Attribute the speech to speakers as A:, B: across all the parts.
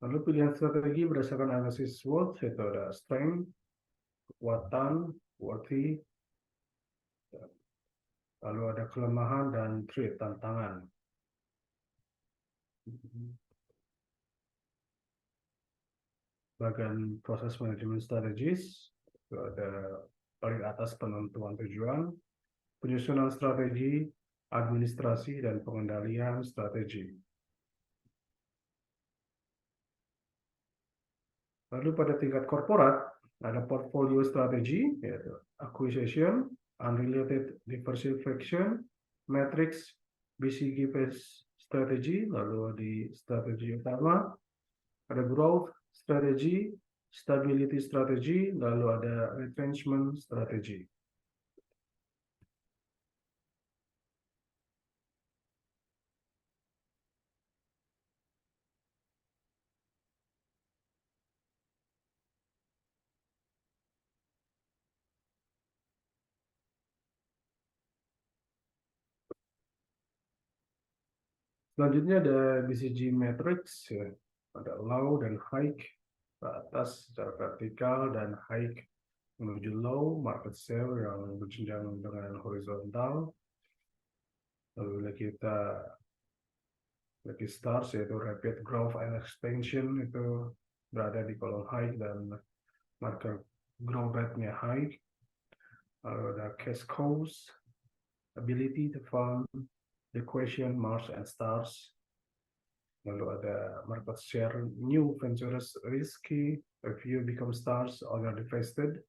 A: Lalu pilihan strategi berdasarkan analisis SWOT, yaitu ada strength, kekuatan, worthy, lalu ada kelemahan dan threat, tantangan. Bagian proses manajemen strategis, itu ada paling atas penentuan tujuan, penyusunan strategi, administrasi, dan pengendalian strategi. Lalu pada tingkat korporat, ada portfolio strategi, yaitu acquisition, unrelated diversification, matrix, BCG-based strategi, lalu di strategi utama, ada growth strategi, stability strategi, lalu ada retrenchment strategi. Selanjutnya ada BCG matrix, ya. Ada low dan high, ke atas secara vertikal dan high menuju low, market share yang berjenjang dengan horizontal. Lalu kita lagi stars, yaitu rapid growth and expansion, itu berada di kolom high dan market growth rate-nya high. Lalu ada cash cows, ability to fund, the question, Mars and stars. Lalu ada market share, new ventures risky, if you become stars already vested.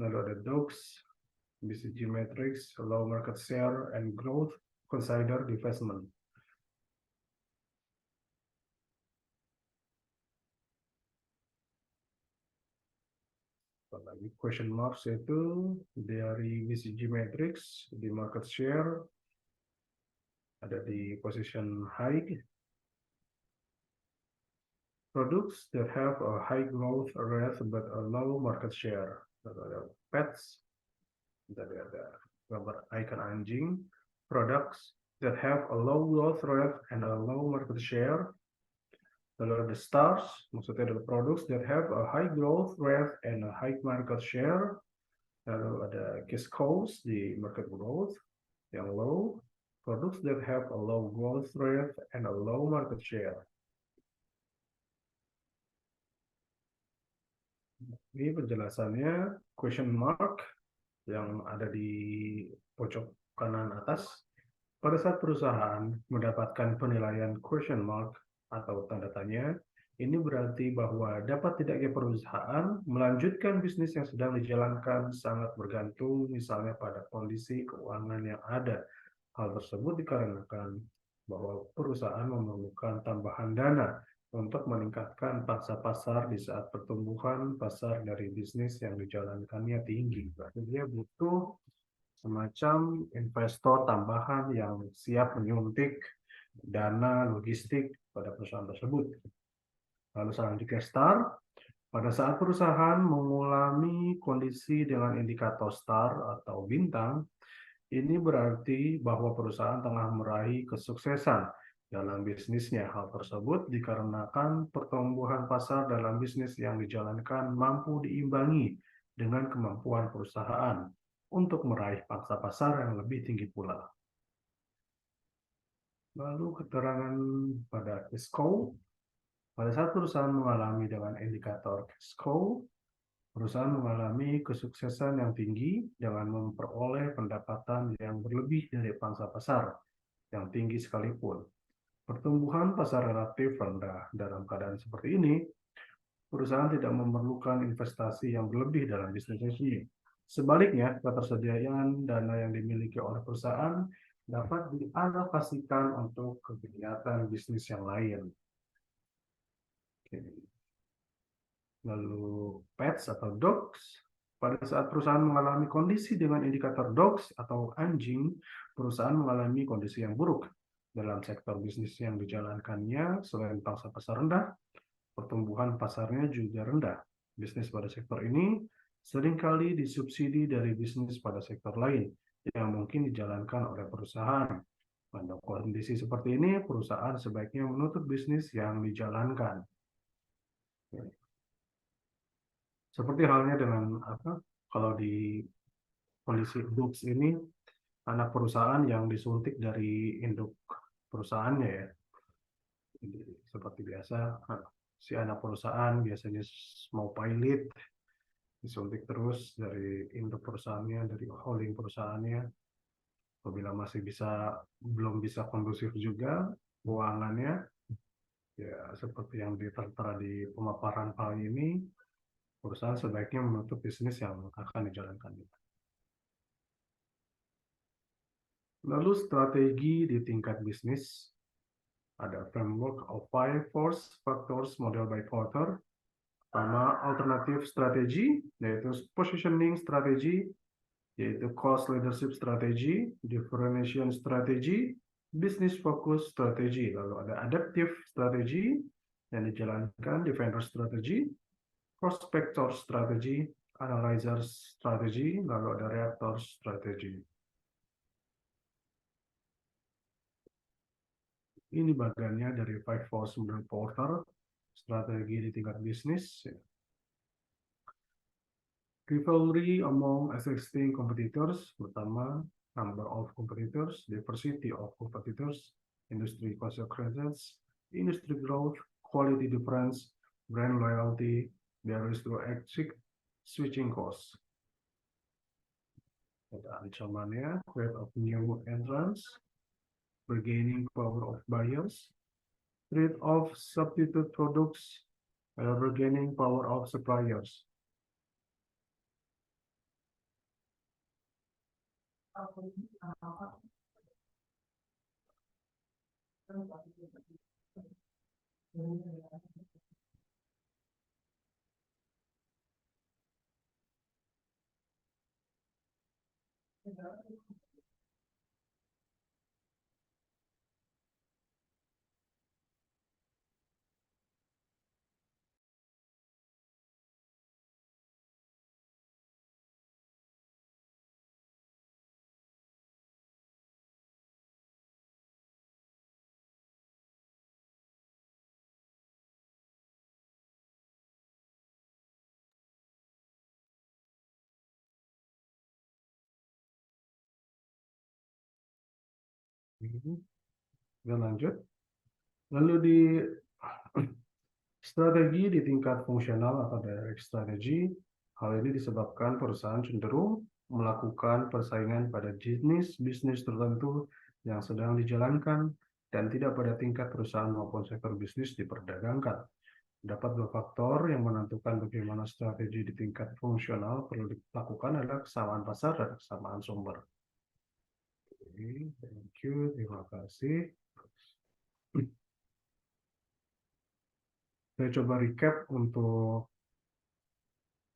A: Lalu ada dogs, BCG matrix, low market share and growth, consider divestment. Lagi question marks itu dari BCG matrix di market share ada di position high. Products that have a high growth rate but a low market share. Lalu ada pets, dari ada gambar icon anjing. Products that have a low growth rate and a low market share. Lalu ada stars, maksudnya adalah products that have a high growth rate and a high market share. Lalu ada case cows di market growth yang low, products that have a low growth rate and a low market share. Ini penjelasannya, question mark yang ada di pojok kanan atas. Pada saat perusahaan mendapatkan penilaian question mark atau tanda tanya, ini berarti bahwa dapat tidaknya perusahaan melanjutkan bisnis yang sedang dijalankan sangat bergantung misalnya pada kondisi keuangan yang ada. Hal tersebut dikarenakan bahwa perusahaan memerlukan tambahan dana untuk meningkatkan pangsa pasar di saat pertumbuhan pasar dari bisnis yang dijalankannya tinggi. Berarti dia butuh semacam investor tambahan yang siap menyuntik dana logistik pada perusahaan tersebut. Lalu selanjutnya star, pada saat perusahaan mengalami kondisi dengan indikator star atau bintang, ini berarti bahwa perusahaan tengah meraih kesuksesan dalam bisnisnya. Hal tersebut dikarenakan pertumbuhan pasar dalam bisnis yang dijalankan mampu diimbangi dengan kemampuan perusahaan untuk meraih pangsa pasar yang lebih tinggi pula. Lalu keterangan pada cash cow. Pada saat perusahaan mengalami dengan indikator cash cow, perusahaan mengalami kesuksesan yang tinggi dengan memperoleh pendapatan yang berlebih dari pangsa pasar yang tinggi sekalipun. Pertumbuhan pasar relatif rendah. Dalam keadaan seperti ini, perusahaan tidak memerlukan investasi yang berlebih dalam bisnisnya sendiri. Sebaliknya, ketersediaan dana yang dimiliki oleh perusahaan dapat dialokasikan untuk kegiatan bisnis yang lain. Lalu pets atau dogs. Pada saat perusahaan mengalami kondisi dengan indikator dogs atau anjing, perusahaan mengalami kondisi yang buruk dalam sektor bisnis yang dijalankannya. Selain pangsa pasar rendah, pertumbuhan pasarnya juga rendah. Bisnis pada sektor ini seringkali disubsidi dari bisnis pada sektor lain yang mungkin dijalankan oleh perusahaan. Pada kondisi seperti ini, perusahaan sebaiknya menutup bisnis yang dijalankan. Seperti halnya dengan apa? Kalau di kondisi Books ini anak perusahaan yang disuntik dari induk perusahaannya ya. Jadi, seperti biasa, si anak perusahaan biasanya mau pilot disuntik terus dari induk perusahaannya, dari holding perusahaannya. Apabila masih belum bisa kondusif juga keuangannya, ya seperti yang tertera di pemaparan kali ini, perusahaan sebaiknya menutup bisnis yang akan dijalankan. Lalu strategi di tingkat bisnis, ada framework of five force factors model by Porter. Pertama, alternative strategy, yaitu positioning strategy, yaitu cost leadership strategy, differentiation strategy, business focus strategy. Lalu ada adaptive strategy yang dijalankan, defender strategy, prospector strategy, analyzer strategy, lalu ada reactor strategy. Ini bagiannya dari Five Force menurut Porter, strategi di tingkat bisnis. Rivalry among existing competitors, pertama, number of competitors, diversity of competitors, industry consequences, industry growth, quality difference, brand loyalty, barriers to exit, switching costs. Ada ancamannya, rate of new entrants, regaining power of buyers, rate of substitute products, regaining power of suppliers. Kita lanjut. Lalu di strategi di tingkat fungsional atau direct strategy, hal ini disebabkan perusahaan cenderung melakukan persaingan pada jenis bisnis tertentu yang sedang dijalankan dan tidak pada tingkat perusahaan maupun sektor bisnis diperdagangkan. Dapat dua faktor yang menentukan bagaimana strategi di tingkat fungsional perlu dilakukan adalah kesamaan pasar dan kesamaan sumber. Oke, thank you, terima kasih. Saya coba recap untuk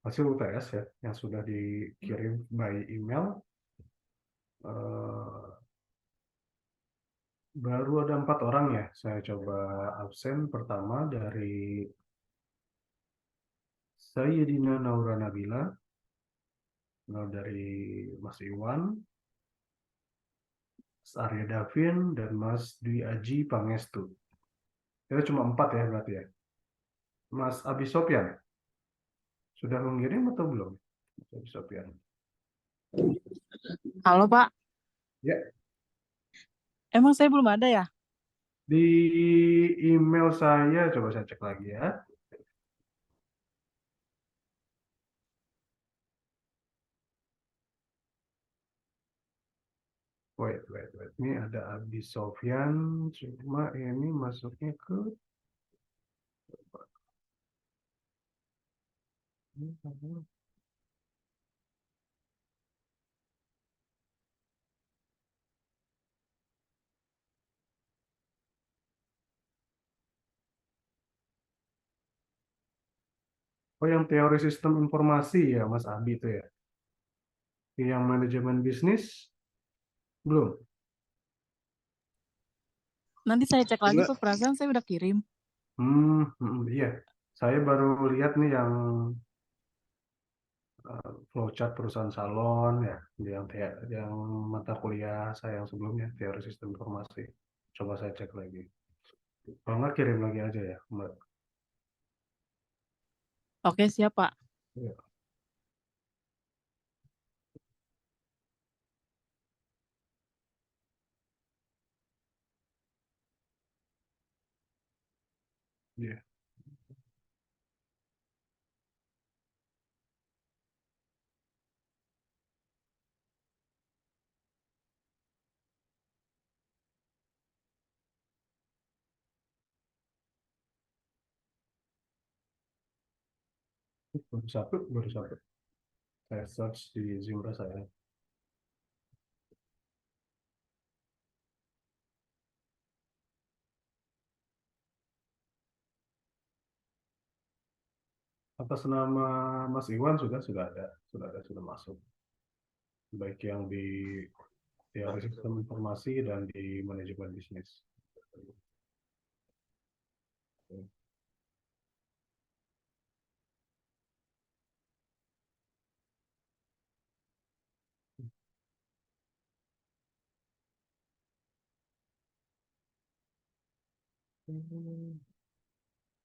A: hasil UTS ya, yang sudah dikirim by email. Baru ada 4 orang ya, saya coba absen. Pertama dari Sayyidina Naura Nabila, lalu dari Mas Iwan, Mas Arya Davin, dan Mas Dwi Aji Pangestu. Kita cuma 4 ya berarti ya. Mas Abi Sopyan, sudah mengirim atau belum? Mas Abi Sopyan.
B: Halo Pak,
A: Ya,
B: emang saya belum ada ya?
A: di email saya, coba saya cek lagi ya. Wait. Ini ada Abi Sofyan, cuma ini masuknya ke oh yang teori sistem informasi ya Mas Abi itu ya. Yang manajemen bisnis belum.
B: Nanti saya cek lagi
C: Enggak.
B: Pak, perasaan saya udah kirim.
A: Iya. Saya baru lihat nih yang flowchart perusahaan salon ya, yang mata kuliah saya yang sebelumnya teori sistem informasi. Coba saya cek lagi. Kalau nggak kirim lagi aja ya, Mbak.
B: Oke, siap, Pak.
A: Ya. Ya. Baru satu. Saya search di Zura saya. Atas nama Mas Iwan sudah masuk. Baik yang di teori sistem informasi dan di manajemen bisnis.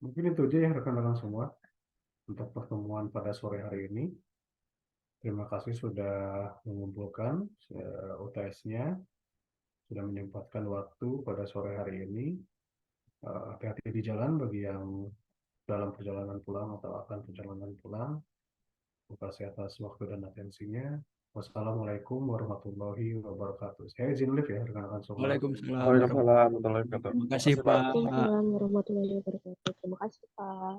A: Mungkin itu aja ya rekan-rekan semua untuk pertemuan pada sore hari ini. Terima kasih sudah mengumpulkan UTS-nya, sudah menyempatkan waktu pada sore hari ini. Hati-hati di jalan bagi yang dalam perjalanan pulang atau akan perjalanan pulang. Terima kasih atas waktu dan atensinya. Wassalamualaikum warahmatullahi wabarakatuh. Saya izin live ya rekan-rekan semua.
C: Waalaikumsalam
D: Waalaikumsalam warahmatullahi wabarakatuh.
C: Terima kasih, Pak.
E: Waalaikumsalam warahmatullahi wabarakatuh. Terima kasih, Pak.